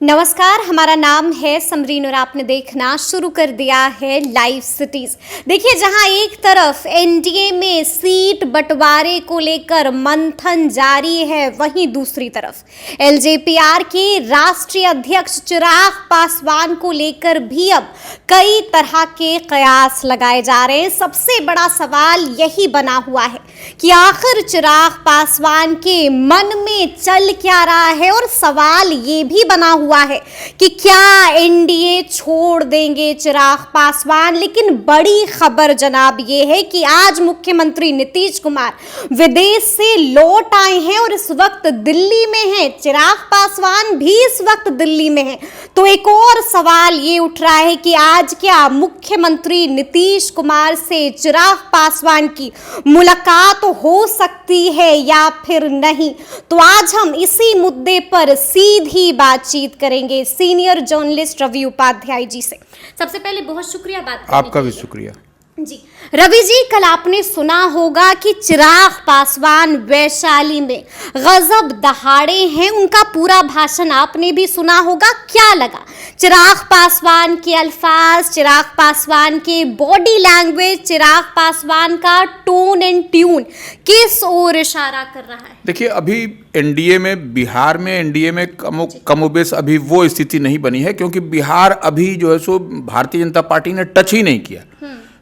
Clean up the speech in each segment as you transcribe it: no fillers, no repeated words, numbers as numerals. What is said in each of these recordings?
नमस्कार, हमारा नाम है समरीन और आपने देखना शुरू कर दिया है लाइव सिटीज। देखिए, जहां एक तरफ एनडीए में सीट बंटवारे को लेकर मंथन जारी है, वहीं दूसरी तरफ एलजेपीआर के राष्ट्रीय अध्यक्ष चिराग पासवान को लेकर भी अब कई तरह के कयास लगाए जा रहे हैं। सबसे बड़ा सवाल यही बना हुआ है कि आखिर चिराग पासवान के मन में चल क्या रहा है, और सवाल ये भी बना हुआ है कि क्या एनडीए छोड़ देंगे चिराग पासवान। लेकिन बड़ी खबर जनाब ये है कि आज मुख्यमंत्री नीतीश कुमार विदेश से लौट आए हैं और इस वक्त दिल्ली में हैं। चिराग पासवान भी इस वक्त दिल्ली में हैं। तो एक और सवाल ये उठ रहा है कि आज क्या मुख्यमंत्री नीतीश कुमार से चिराग पासवान की मुलाकात हो सकती है या फिर नहीं। तो आज हम इसी मुद्दे पर सीधी बातचीत करेंगे सीनियर जर्नलिस्ट रवि उपाध्याय जी से। सबसे पहले बहुत शुक्रिया बात करने आपका के भी लिए। शुक्रिया जी रवि जी, कल आपने सुना होगा कि चिराग पासवान वैशाली में गजब दहाड़े हैं। उनका पूरा भाषण आपने भी सुना होगा। क्या लगा चिराग पासवान के अल्फाज, चिराग पासवान के बॉडी लैंग्वेज, चिराग पासवान का टोन एंड ट्यून किस ओर इशारा कर रहा है? देखिए, अभी एनडीए में, बिहार में एनडीए में कमोबेश अभी वो स्थिति नहीं बनी है, क्योंकि बिहार अभी जो है सो भारतीय जनता पार्टी ने टच ही नहीं किया।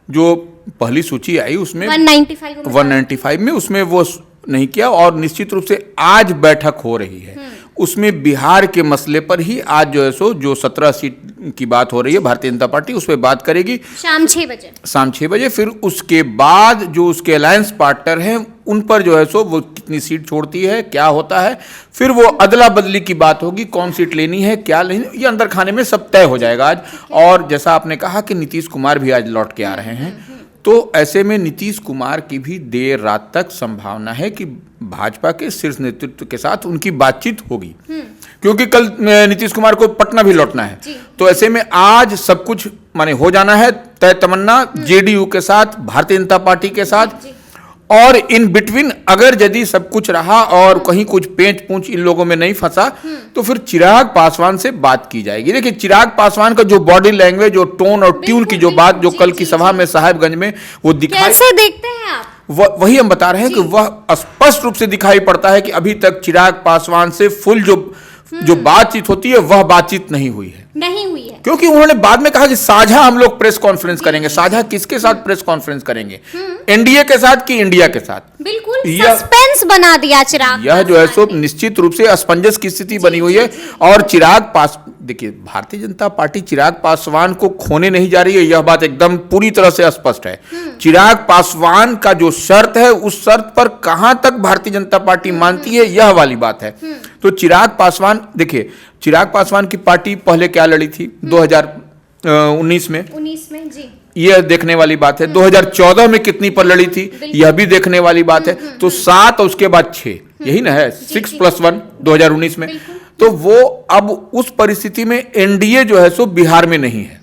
जो पहली सूची आई उसमें 195 में उसमें वो नहीं किया, और निश्चित रूप से आज बैठक हो रही है उसमें बिहार के मसले पर ही आज जो है सो जो 17 सीट की बात हो रही है, भारतीय जनता पार्टी उस पर बात करेगी शाम 6 बजे। फिर उसके बाद जो उसके अलायंस पार्टनर हैं उन पर जो है सो वो कितनी सीट छोड़ती है, क्या होता है, फिर वो अदला बदली की बात होगी, कौन सीट लेनी है क्या लेनी, ये अंदर खाने में सब तय हो जाएगा आज। और जैसा आपने कहा कि नीतीश कुमार भी आज लौट के आ रहे हैं, तो ऐसे में नीतीश कुमार की भी देर रात तक संभावना है कि भाजपा के शीर्ष नेतृत्व के साथ उनकी बातचीत होगी, क्योंकि कल नीतीश कुमार को पटना भी लौटना है। तो ऐसे में आज सब कुछ माने हो जाना है तय तमन्ना जेडीयू के साथ, भारतीय जनता पार्टी के साथ, और इन बिटवीन अगर यदि सब कुछ रहा और कहीं कुछ पेंच पूंछ इन लोगों में नहीं फंसा तो फिर चिराग पासवान से बात की जाएगी। देखिए, चिराग पासवान का जो बॉडी लैंग्वेज, जो टोन और ट्यून की जो बात जो कल की सभा में साहेबगंज में वो दिखाई, कैसे देखते हैं आप? वही हम बता रहे हैं कि वह स्पष्ट रूप से दिखाई पड़ता है कि अभी तक चिराग पासवान से फुल जो बातचीत होती है वह बातचीत नहीं हुई है। क्योंकि उन्होंने बाद में कहा कि साझा हम लोग प्रेस कॉन्फ्रेंस करेंगे। साझा किसके साथ प्रेस कॉन्फ्रेंस करेंगे? एनडीए के साथ कि इंडिया के साथ? बिल्कुल सस्पेंस बना दिया चिराग। यह जो है सो निश्चित रूप से असमंजस की स्थिति बनी हुई है। और देखिए, भारतीय जनता पार्टी चिराग पासवान को खोने नहीं जा रही है, यह बात एकदम पूरी तरह से स्पष्ट है। चिराग पासवान का जो शर्त है उस शर्त पर कहां तक भारतीय जनता पार्टी मानती है, यह वाली बात है। तो चिराग पासवान, देखिए, चिराग पासवान की पार्टी पहले क्या लड़ी थी 2019 में जी, यह देखने वाली बात है। 2014 में कितनी पर लड़ी थी, यह भी देखने वाली बात है। तो 7 और उसके बाद 6, यही ना है, 6+1 2019 में। तो वो अब उस परिस्थिति में एनडीए जो है सो बिहार में नहीं है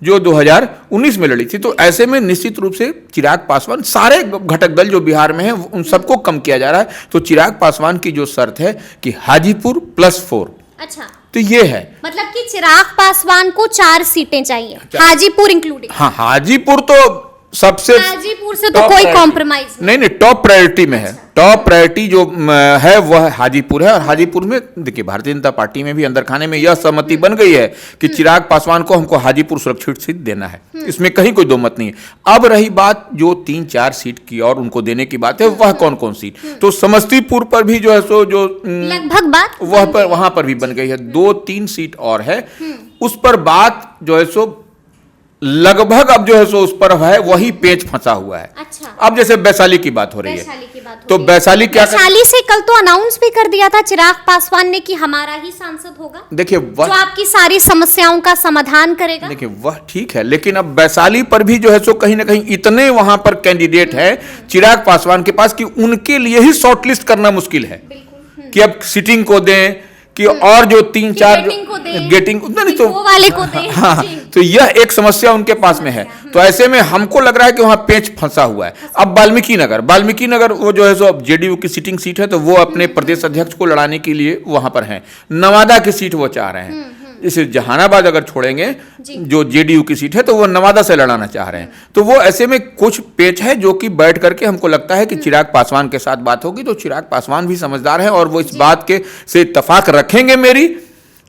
जो 2019 में लड़ी थी। तो ऐसे में निश्चित रूप से चिराग पासवान, सारे घटक दल जो बिहार में हैं उन सबको कम किया जा रहा है। तो चिराग पासवान की जो शर्त है कि हाजीपुर +4। अच्छा, तो ये है, मतलब कि चिराग पासवान को 4 सीटें चाहिए, हाजीपुर इंक्लूडिंग। हाँ, हाजीपुर तो सबसे, हाजीपुर से तो कोई कॉम्प्रोमाइज नहीं, टॉप प्रायोरिटी में है। टॉप प्रायोरिटी जो है वह हाजीपुर है। और हाजीपुर में देखिए, भारतीय जनता पार्टी में भी अंदर खाने में यह सहमति बन गई है कि चिराग पासवान को हमको हाजीपुर सुरक्षित सीट देना है, इसमें कहीं कोई दो मत नहीं है। अब रही बात जो 3-4 सीट की और उनको देने की बात है, वह कौन कौन सीट? तो समस्तीपुर पर भी जो है सो जो लगभग बात वहां पर भी बन गई है। 2-3 सीट और है, उस पर बात जो है सो लगभग अब जो है सो उस पर है, वही पेच फंसा हुआ है। अच्छा, अब जैसे वैशाली की बात हो रही है, तो वैशाली से कल तो अनाउंस भी कर दिया था चिराग पासवान ने कि हमारा ही सांसद होगा, देखिए जो आपकी सारी समस्याओं का समाधान करेगा। देखिए, वह ठीक है, लेकिन अब वैशाली पर भी जो है सो कहीं ना कहीं इतने वहां पर कैंडिडेट है चिराग पासवान के पास कि उनके लिए ही शॉर्टलिस्ट करना मुश्किल है कि अब सिटिंग को दें कि और जो 3-4 गेटिंग उतना नहीं तो वो वाले को दे। हाँ, तो यह एक समस्या उनके पास में है। तो ऐसे में हमको लग रहा है कि वहाँ पेच फंसा हुआ है। अब वाल्मीकि नगर वो जो है सो अब जेडीयू की सिटिंग सीट है, तो वो अपने प्रदेश अध्यक्ष को लड़ाने के लिए वहां पर हैं। नवादा की सीट वो चाह रहे हैं। जैसे जहानाबाद अगर छोड़ेंगे जो जेडीयू की सीट है, तो वो नवादा से लड़ाना चाह रहे हैं। तो वो ऐसे में कुछ पेच है जो कि बैठ करके हमको लगता है कि चिराग पासवान के साथ बात होगी, तो चिराग पासवान भी समझदार है और वो इस बात के से इत्तेफाक रखेंगे मेरी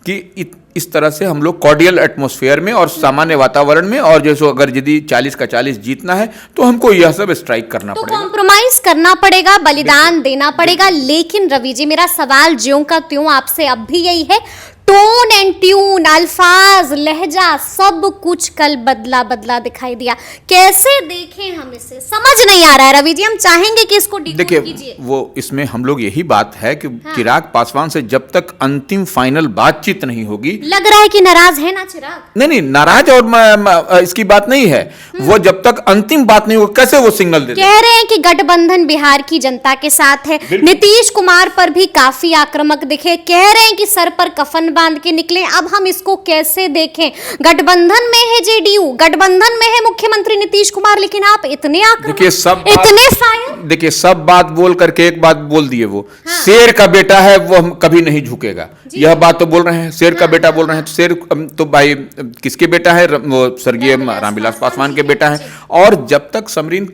कि इस तरह से हम लोग कॉर्डियल एटमॉस्फेयर में और सामान्य वातावरण में, और जैसे अगर यदि 40 का 40 जीतना है तो हमको यह सब स्ट्राइक करना तो पड़ेगा, कॉम्प्रोमाइज करना पड़ेगा, बलिदान देना पड़ेगा। लेकिन रवि जी, मेरा सवाल ज्यों का त्यों आपसे अब भी यही है, टोन एंड ट्यून, अल्फाज, लहजा, सब कुछ कल बदला बदला दिखाई दिया। कैसे देखें हम इसे? समझ नहीं आ रहा है रवि जी, हम चाहेंगे कि इसको डिकोड कीजिए। देखिए, वो इसमें हम लोग यही बात है कि चिराग पासवान से जब तक अंतिम फाइनल बातचीत नहीं होगी, लग रहा है कि नाराज है ना चिराग? नहीं नाराज और इसकी बात नहीं है। वो जब तक अंतिम बात नहीं होगी कैसे वो सिग्नल दे? कह रहे हैं कि गठबंधन बिहार की जनता के साथ है। नीतीश कुमार पर भी काफी आक्रामक दिखे, कह रहे हैं कि सर पर कफन बांध के निकले। अब हम इसको कैसे देखें? गठबंधन में है जेडीयू, गठबंधन में है मुख्यमंत्री नीतीश कुमार, लेकिन आप इतने आक्रामक, इतने फायर। देखिए, सब बात बोल करके एक बात बोल दिए वो, शेर का बेटा है वो हम कभी नहीं झुकेगा, यह बात तो बोल रहे हैं। शेर का बेटा बोल रहे हैं, तो शेर तो भाई किसके बेटा है? वो स्वर्गीय रामविलास पासवान के बेटा है। और जब तक समरीन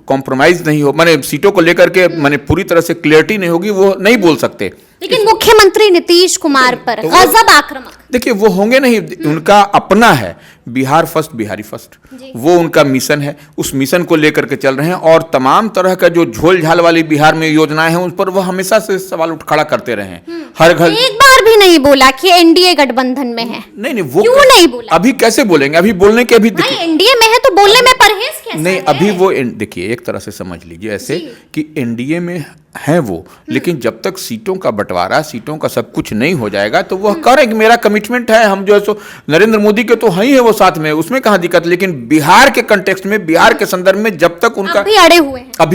कॉम्प्रोमाइज नहीं हो, माने सीटों को लेकर के माने पूरी तरह से क्लियरिटी नहीं होगी, वो नहीं बोल सकते। लेकिन मुख्यमंत्री नीतीश कुमार पर गजब आक्रामक। देखिए, वो होंगे नहीं, उनका अपना है बिहार फर्स्ट, बिहारी फर्स्ट, वो उनका मिशन है। उस मिशन को लेकर के चल रहे हैं और तमाम तरह का जो झोल झाल वाली बिहार में योजनाएं हैं उस पर वो हमेशा से सवाल खड़ा करते रहे हैं। हर घर एक बार भी नहीं बोला कि एनडीए गठबंधन में है। नहीं, वो क्यों नहीं बोला? अभी कैसे बोलेंगे? अभी बोलने के अभी भाई एनडीए में है तो बोलने में परहेज कैसे? नहीं, अभी वो देखिए, एक तरह से समझ लीजिए ऐसे कि एनडीए में हैं वो, लेकिन जब तक सीटों का बंटवारा, सीटों का सब कुछ नहीं हो जाएगा तो वह कह रहे हैं कि मेरा कमिटमेंट है, हम जो है सो नरेंद्र मोदी के तो हैं ही है वो साथ में, उसमें कहाँ दिक्कत। लेकिन बिहार के कंटेक्स्ट में, बिहार के संदर्भ में जब तक उनका अभी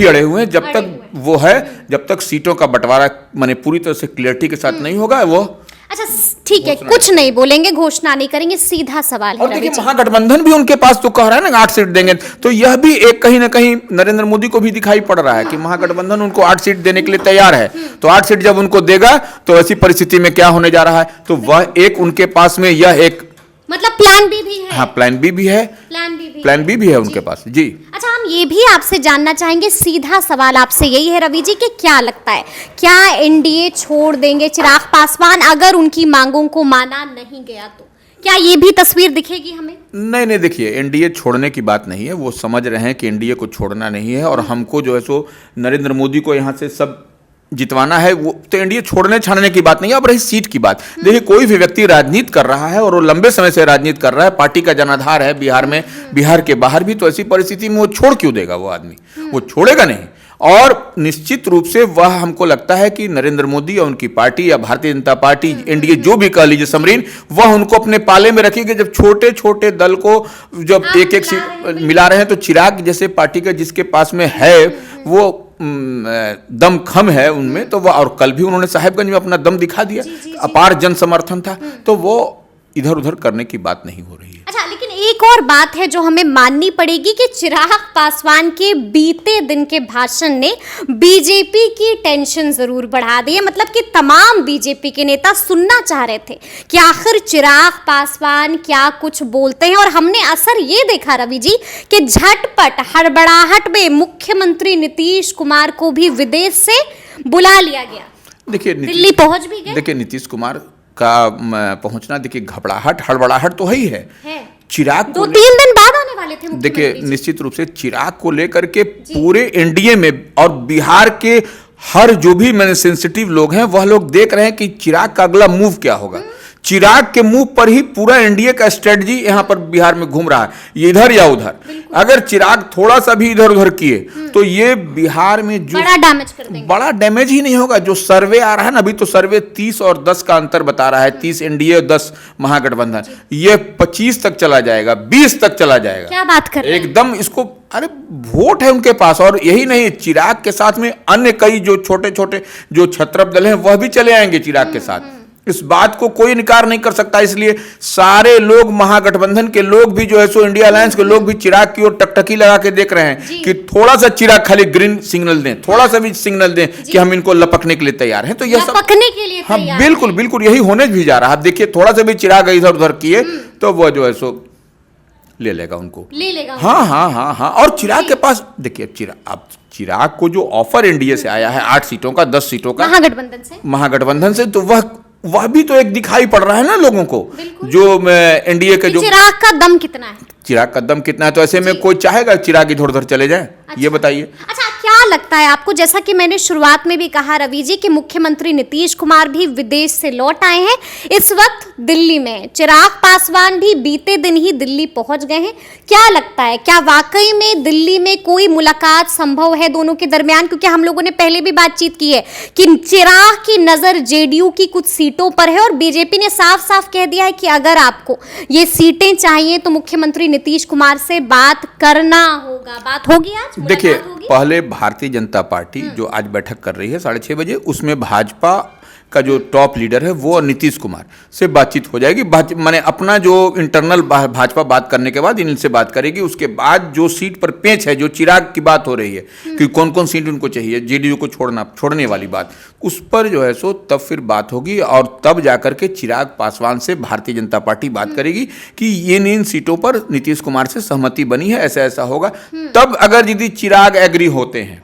अड़े हुए हैं, जब तक वो है, जब तक सीटों का बंटवारा माने पूरी तरह से क्लियरिटी के साथ नहीं होगा वो। अच्छा ठीक है, कुछ नहीं बोलेंगे, घोषणा नहीं करेंगे, सीधा सवाल है। और देखिए, महागठबंधन भी उनके पास तो कह रहा है ना 8 सीट देंगे, तो यह भी एक कहीं ना कहीं नरेंद्र मोदी को भी दिखाई पड़ रहा है कि महागठबंधन उनको 8 सीट देने के लिए तैयार है। तो 8 सीट जब उनको देगा तो ऐसी परिस्थिति में क्या होने जा रहा है, तो वह एक उनके पास में यह एक मतलब प्लान बी भी है। हाँ, प्लान बी है, प्लान बी भी है उनके पास जी। अच्छा, हम ये भी आपसे जानना चाहेंगे, सीधा सवाल आपसे यही है रवि जी कि क्या लगता है, क्या एनडीए छोड़ देंगे चिराग पासवान अगर उनकी मांगों को माना नहीं गया तो? क्या ये भी तस्वीर दिखेगी हमें? नहीं, देखिए, एनडीए छोड़ने की बात नहीं है। वो समझ रहे हैं कि एनडीए को छोड़ना नहीं है और हमको जो है सो नरेंद्र मोदी को यहाँ से सब जितवाना है। वो तो एनडीए छोड़ने छाड़ने की बात नहीं है। अब रही सीट की बात, देखिए, कोई भी व्यक्ति राजनीति कर रहा है और वो लंबे समय से राजनीति कर रहा है, पार्टी का जनाधार है बिहार में, बिहार के बाहर भी, तो ऐसी परिस्थिति में वो छोड़ क्यों देगा? वो आदमी वो छोड़ेगा नहीं। और निश्चित रूप से वह हमको लगता है कि नरेंद्र मोदी और उनकी पार्टी या भारतीय जनता पार्टी, एनडीए जो भी कह लीजिए समरीन, वह उनको अपने पाले में रखेगी। जब छोटे छोटे दल को जब एक एक सीट मिला रहे हैं, तो चिराग जैसे पार्टी का जिसके पास में है वो दम खम है उनमें, तो वो, और कल भी उन्होंने साहेबगंज में अपना दम दिखा दिया, अपार जन समर्थन था, तो वो इधर उधर करने की बात नहीं हो रही है। अच्छा, लेकिन एक और बात है जो हमें माननी पड़ेगी कि चिराग पासवान के बीते दिन के भाषण ने बीजेपी की टेंशन जरूर बढ़ा दी है। मतलब कि तमाम बीजेपी के नेता सुनना चाह रहे थे कि आखिर चिराग पासवान क्या कुछ बोलते हैं। और हमने असर ये देखा रवि जी कि झटपट हड़बड़ाहट में मुख्यमंत्री नीतीश कुमार को भी विदेश से बुला लिया गया। देखिए, दिल्ली पहुंच भी गए। देखिए, नीतीश कुमार का पहुंचना, देखिए, घबराहट हड़बड़ाहट तो है ही है। चिराग 2-3 दिन बाद आने वाले थे। देखिए, निश्चित रूप से चिराग को लेकर के पूरे एनडीए में और बिहार के हर जो भी मैंने सेंसिटिव लोग हैं वह लोग देख रहे हैं कि चिराग का अगला मूव क्या होगा। चिराग के मूव पर ही पूरा एनडीए का स्ट्रेटजी यहाँ पर बिहार में घूम रहा है, ये इधर या उधर। अगर चिराग थोड़ा सा भी इधर उधर किए तो ये बिहार में जो बड़ा डैमेज कर देंगे। बड़ा डैमेज ही नहीं होगा। जो सर्वे आ रहा है ना, अभी तो सर्वे 30 और 10 का अंतर बता रहा है, 30 एनडीए और 10 महागठबंधन, ये 25 तक चला जाएगा, 20 तक चला जाएगा। क्या बात कर रहे हैं? एकदम इसको, अरे वोट है उनके पास। और यही नहीं, चिराग के साथ में अन्य कई जो छोटे छोटे जो छत्रप दल हैं वह भी चले आएंगे चिराग के साथ। इस बात को कोई इनकार नहीं कर सकता। इसलिए सारे लोग, महागठबंधन के लोग भी जो है सो, इंडिया अलायंस के लोग भी चिराग की ओर टकटकी लगा के देख रहे हैं कि थोड़ा सा चिराग खाली ग्रीन सिग्नल दें, थोड़ा सा भी सिग्नल दें कि हम इनको लपकने के लिए तैयार हैं। तो यह सब लपकने के लिए हाँ तैयार बिल्कुल हैं। बिल्कुल यही होने भी जा रहा है। आप देखिए, थोड़ा सा भी चिराग इधर उधर किए तो वो जो है सो ले लेगा उनको, ले लेगा। हाँ हाँ हाँ हाँ। और चिराग के पास देखिए, चिराग को जो ऑफर एनडीए से आया है 8 सीटों का, 10 सीटों का महागठबंधन से, तो वह भी तो एक दिखाई पड़ रहा है ना लोगों को, जो एनडीए के जो चिराग का दम कितना है, चिराग का दम कितना है। तो ऐसे में कोई चाहेगा चिराग इधर उधर चले जाए? ये बताइए। अच्छा, क्या लगता है आपको, जैसा कि मैंने शुरुआत में भी कहा रवि जी, कि मुख्यमंत्री नीतीश कुमार भी विदेश से लौट आए हैं, इस वक्त दिल्ली में चिराग पासवान भी बीते दिन ही दिल्ली पहुंच गए हैं। क्या लगता है, क्या वाकई में दिल्ली में कोई मुलाकात संभव है दोनों के दरमियान? क्योंकि हम लोगों ने पहले भी बातचीत की है कि चिराग की नजर जेडीयू की कुछ सीटों पर है और बीजेपी ने साफ साफ कह दिया है कि अगर आपको ये सीटें चाहिए तो मुख्यमंत्री नीतीश कुमार से बात करना होगा। बात होगी आज? देखिए, पहले भारतीय जनता पार्टी जो आज बैठक कर रही है 6:30 बजे, उसमें भाजपा का जो टॉप लीडर है वो नीतीश कुमार से बातचीत हो जाएगी। माने अपना जो इंटरनल भाजपा बात करने के बाद इनसे बात करेगी। उसके बाद जो सीट पर पेंच है, जो चिराग की बात हो रही है कि कौन कौन सीट उनको चाहिए, जेडीयू को छोड़ने वाली बात, उस पर जो है सो तब फिर बात होगी। और तब जाकर के चिराग पासवान से भारतीय जनता पार्टी बात करेगी कि इन सीटों पर नीतीश कुमार से सहमति बनी है, ऐसा ऐसा होगा। तब अगर यदि चिराग एग्री होते हैं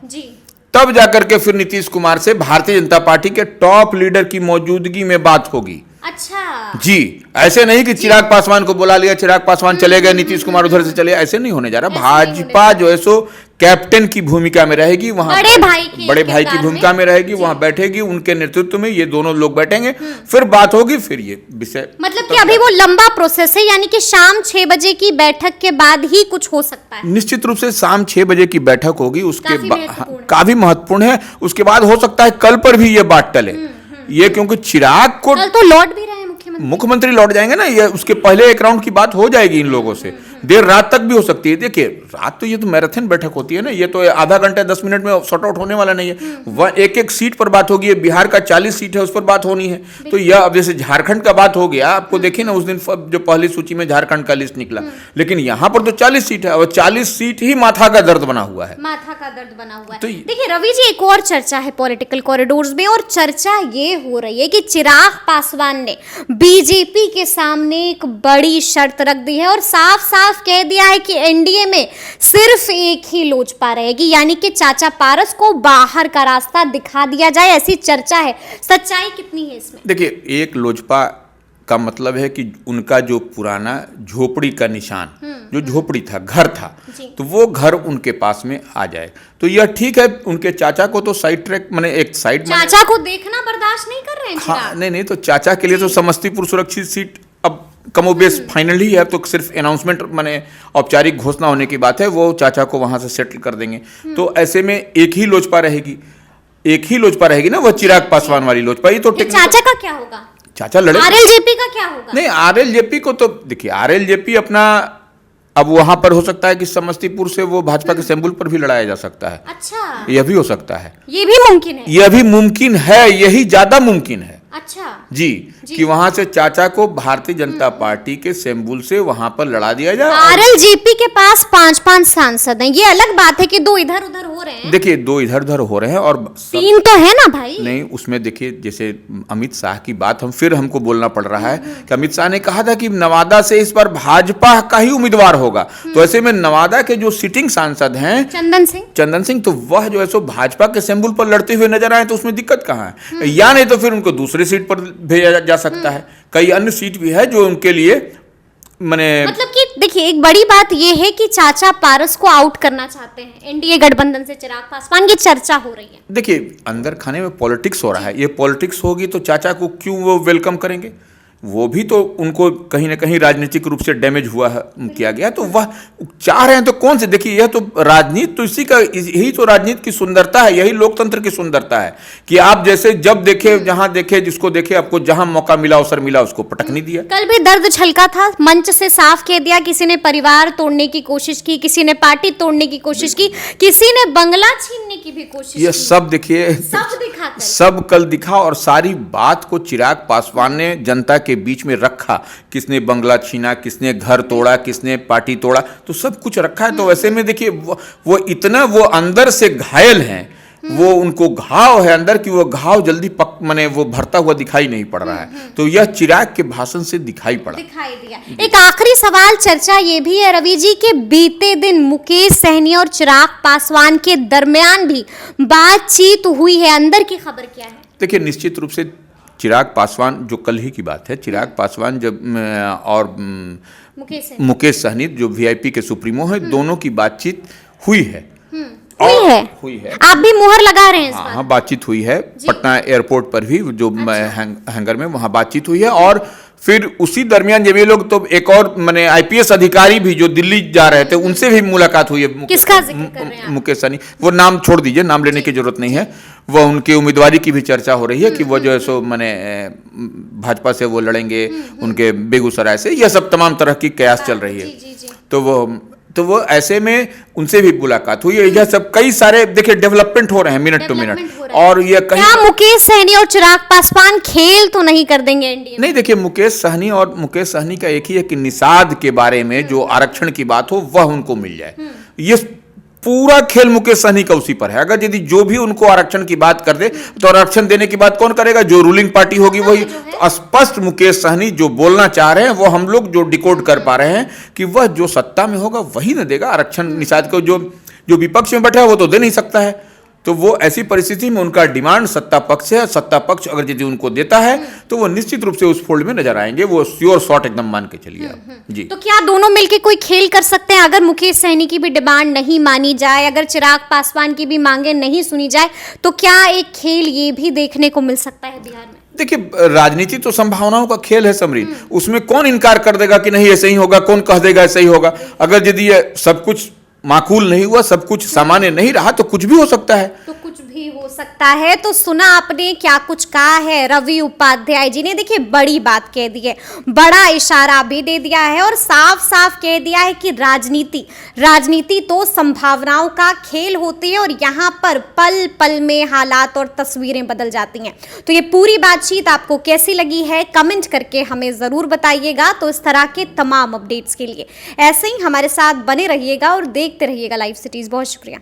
तब जाकर के फिर नीतीश कुमार से भारतीय जनता पार्टी के टॉप लीडर की मौजूदगी में बात होगी। अच्छा जी, ऐसे नहीं कि चिराग पासवान को बुला लिया, चिराग पासवान चले गए, नीतीश कुमार उधर से चले, ऐसे नहीं होने जा रहा। भाजपा जो है सो कैप्टन की भूमिका में रहेगी, वहां बड़े भाई की भूमिका में रहेगी, वहां बैठेगी, उनके नेतृत्व में ये दोनों लोग बैठेंगे, फिर बात होगी, फिर ये विषय। मतलब कि अभी वो लंबा प्रोसेस है, यानी कि शाम 6 बजे की बैठक के बाद ही कुछ हो सकता है। निश्चित रूप से शाम 6 बजे की बैठक होगी, उसके बाद काफी महत्वपूर्ण है। उसके बाद हो सकता है कल पर भी ये बात टले, ये क्योंकि चिराग को कल तो लौट भी रहे हैं मुख्यमंत्री लौट जाएंगे ना, ये उसके पहले एक राउंड की बात हो जाएगी इन लोगों से, देर रात तक भी हो सकती है। देखिए, रात तो ये तो मैराथन बैठक होती है ना, ये तो आधा घंटा 10 मिनट में सॉर्ट आउट होने वाला नहीं है। वह एक एक सीट पर बात होगी। बिहार का 40 सीट है, उस पर बात होनी है। तो यह अब जैसे झारखंड का बात हो गया, आपको देखिए ना उस दिन जो पहली सूची में झारखंड का लिस्ट निकला, लेकिन यहाँ पर तो 40 सीट है और 40 सीट ही माथा का दर्द बना हुआ है, माथा का दर्द बना हुआ है। देखिए रवि जी, एक और चर्चा है पॉलिटिकल कॉरिडोर्स में, और चर्चा ये हो रही है कि चिराग पासवान ने बीजेपी के सामने एक बड़ी शर्त रख दी है और साफ साफ कह दिया है कि एनडीए में सिर्फ एक ही लोजपा रहेगी, यानी कि चाचा पारस को बाहर का रास्ता दिखा दिया जाए, ऐसी चर्चा है। सच्चाई कितनी है इसमें? देखिए, एक लोजपा का मतलब है कि उनका जो पुराना झोपड़ी का निशान, जो झोपड़ी था, घर था, तो वो घर उनके पास में आ जाए। तो यह ठीक है। उनके चाचा को तो साइड ट्रैक, माने एक साइड, चाचा को देखना बर्दाश्त नहीं कर रहे हैं। हाँ, नहीं, तो चाचा के लिए तो समस्तीपुर सुरक्षित सीट अब कमोबेश फाइनल ही है, तो सिर्फ अनाउंसमेंट, माने औपचारिक घोषणा होने की बात है, वो चाचा को वहां से सेटल कर देंगे। तो ऐसे में एक ही लोजपा रहेगी ना, वो चिराग पासवान वाली लोजपा। ये तो चाचा का क्या होगा? चाचा लड़े। आरएलजेपी का क्या होगा? नहीं, आरएलजेपी को तो देखिए, आरएलजेपी अपना अब वहां पर हो सकता है कि समस्तीपुर से वो भाजपा के सैंपल पर भी लड़ाया जा सकता है। अच्छा, यह भी हो सकता है, ये भी मुमकिन है, यह भी मुमकिन है, यही ज्यादा मुमकिन है। अच्छा जी, कि वहां से चाचा को भारतीय जनता पार्टी के सैंपल से वहां पर लड़ा दिया जाए। आरएलजेपी के पास 5-5 सांसद हैं, ये अलग बात है कि 2 इधर उधर हो रहे हैं। देखिए, 2 इधर उधर हो रहे हैं और 3 तो है ना भाई। नहीं, उसमें देखिए, जैसे अमित शाह की बात हमको बोलना पड़ रहा है कि अमित शाह ने कहा था कि नवादा से इस बार भाजपा का ही उम्मीदवार होगा। तो ऐसे में नवादा के जो सिटिंग सांसद हैं चंदन सिंह, तो वह जो है सो भाजपा के सैंपल पर लड़ते हुए नजर आए, तो उसमें दिक्कत कहाँ है? या नहीं तो फिर उनको दूसरी सीट पर भेजा जा सकता है। कई अन्य सीट भी है जो उनके लिए मतलब कि देखिए, एक बड़ी बात यह है कि चाचा पारस को आउट करना चाहते हैं एनडीए गठबंधन से चिराग पासवान, की चर्चा हो रही है। देखिए, अंदर खाने में पॉलिटिक्स हो रहा है। ये पॉलिटिक्स होगी तो चाचा को क्यों वो वेलकम करेंगे? वो भी तो उनको कहीं ना कहीं राजनीतिक रूप से डैमेज हुआ है, किया गया, तो वह चाह रहे हैं। तो कौन से, देखिए, यह तो राजनीति, तो इसी का, यही तो राजनीति की सुंदरता है, यही लोकतंत्र की सुंदरता है कि आप जैसे जब देखे, जहां देखे, जिसको देखे, आपको जहां मौका मिला, अवसर मिला, उसको पटक नहीं दिया। कल भी दर्द छलका था, मंच से साफ कह दिया, किसी ने परिवार तोड़ने की कोशिश की, किसी ने पार्टी तोड़ने की कोशिश की, किसी ने बंगला छीनने की भी कोशिश की। ये सब देखिए, सब सब कल दिखा और सारी बात को चिराग पासवान ने जनता के बीच में रखा। किसने बंगला छीना, किसने घर तोड़ा, किसने पार्टी तोड़ा, तो सब कुछ रखा है। तो ऐसे में देखिए वो इतना वो अंदर से घायल हैं, वो उनको घाव है अंदर कि वो घाव जल्दी माने वो भरता हुआ दिखाई नहीं पड़ रहा है। तो यह चिराग के भाषण से दिखाई दिया। एक आखिरी सवाल, चर्चा ये भी है रवि जी के बीते दिन मुकेश सहनी और चिराग पासवान के दरमियान भी बातचीत हुई है, अंदर की खबर क्या है? देखिए निश्चित रूप से चिराग पासवान, जो कल ही की बात है, चिराग पासवान जब और मुकेश सहनी जो वीआईपी के सुप्रीमो हैं, दोनों की बातचीत हुई है। हुई है। आप भी मुहर लगा रहे हैं इस बात? हाँ, बातचीत हुई है। पटना एयरपोर्ट पर भी जो हैंगर में वहाँ बातचीत हुई है। और फिर उसी दरमियान जब ये लोग, तो एक और माने आईपीएस अधिकारी भी जो दिल्ली जा रहे थे, उनसे भी मुलाकात हुई है। किसका जिक्र कर रहे हैं? मुकेश सहनी, वो नाम छोड़ दीजिए, नाम लेने की जरूरत नहीं है। वह उनकी उम्मीदवारी की भी चर्चा हो रही है कि वो जो है सो माने भाजपा से वो लड़ेंगे, उनके बेगूसराय से, यह सब तमाम तरह की कयास चल रही है। तो वो ऐसे में उनसे भी मुलाकात हुई है। यह सब कई सारे देखिए डेवलपमेंट हो रहे हैं मिनट टू मिनट। और ये कहीं क्या मुकेश सहनी और चिराग पासवान खेल तो नहीं कर देंगे एनडीए में? नहीं, देखिए मुकेश सहनी का एक ही है कि निषाद के बारे में जो आरक्षण की बात हो वह उनको मिल जाए। ये पूरा खेल मुकेश सहनी का उसी पर है। अगर यदि जो भी उनको आरक्षण की बात कर दे तो आरक्षण देने की बात कौन करेगा? जो रूलिंग पार्टी होगी वही। तो स्पष्ट मुकेश सहनी जो बोलना चाह रहे हैं वो हम लोग जो डिकोड कर पा रहे हैं कि वह जो सत्ता में होगा वही न देगा आरक्षण। निषाद को जो विपक्ष में बैठा है वो तो दे नहीं सकता है। तो वो ऐसी परिस्थिति में उनका डिमांड सत्ता पक्ष है। सत्ता पक्ष अगर यदि उनको देता है तो वो निश्चित रूप से उस फोल्ड में नजर आएंगे। वो श्योर शॉट एकदम मान के चलिए आप जी। तो क्या दोनों मिलके कोई खेल कर सकते हैं? अगर मुकेश सहनी की भी डिमांड नहीं मानी जाए, अगर चिराग पासवान की भी मांगे नहीं सुनी जाए, तो क्या एक खेल ये भी देखने को मिल सकता है बिहार में? देखिए राजनीति तो संभावनाओं का खेल है समरीन। उसमें कौन इनकार कर देगा कि नहीं ऐसे ही होगा, कौन कह देगा ऐसे ही होगा। अगर यदि ये सब कुछ माकूल नहीं हुआ, सब कुछ सामान्य नहीं रहा, तो कुछ भी हो सकता है। तो कुछ भी हो सकता है। तो सुना आपने क्या कुछ कहा है रवि उपाध्याय जी ने? देखिए बड़ी बात कह दी है, बड़ा इशारा भी दे दिया है और साफ साफ कह दिया है कि राजनीति तो संभावनाओं का खेल होती है और यहाँ पर पल पल में हालात और तस्वीरें बदल जाती हैं। तो ये पूरी बातचीत आपको कैसी लगी है कमेंट करके हमें जरूर बताइएगा। तो इस तरह के तमाम अपडेट्स के लिए ऐसे ही हमारे साथ बने रहिएगा और देखते रहिएगा लाइव सिटीज। बहुत शुक्रिया।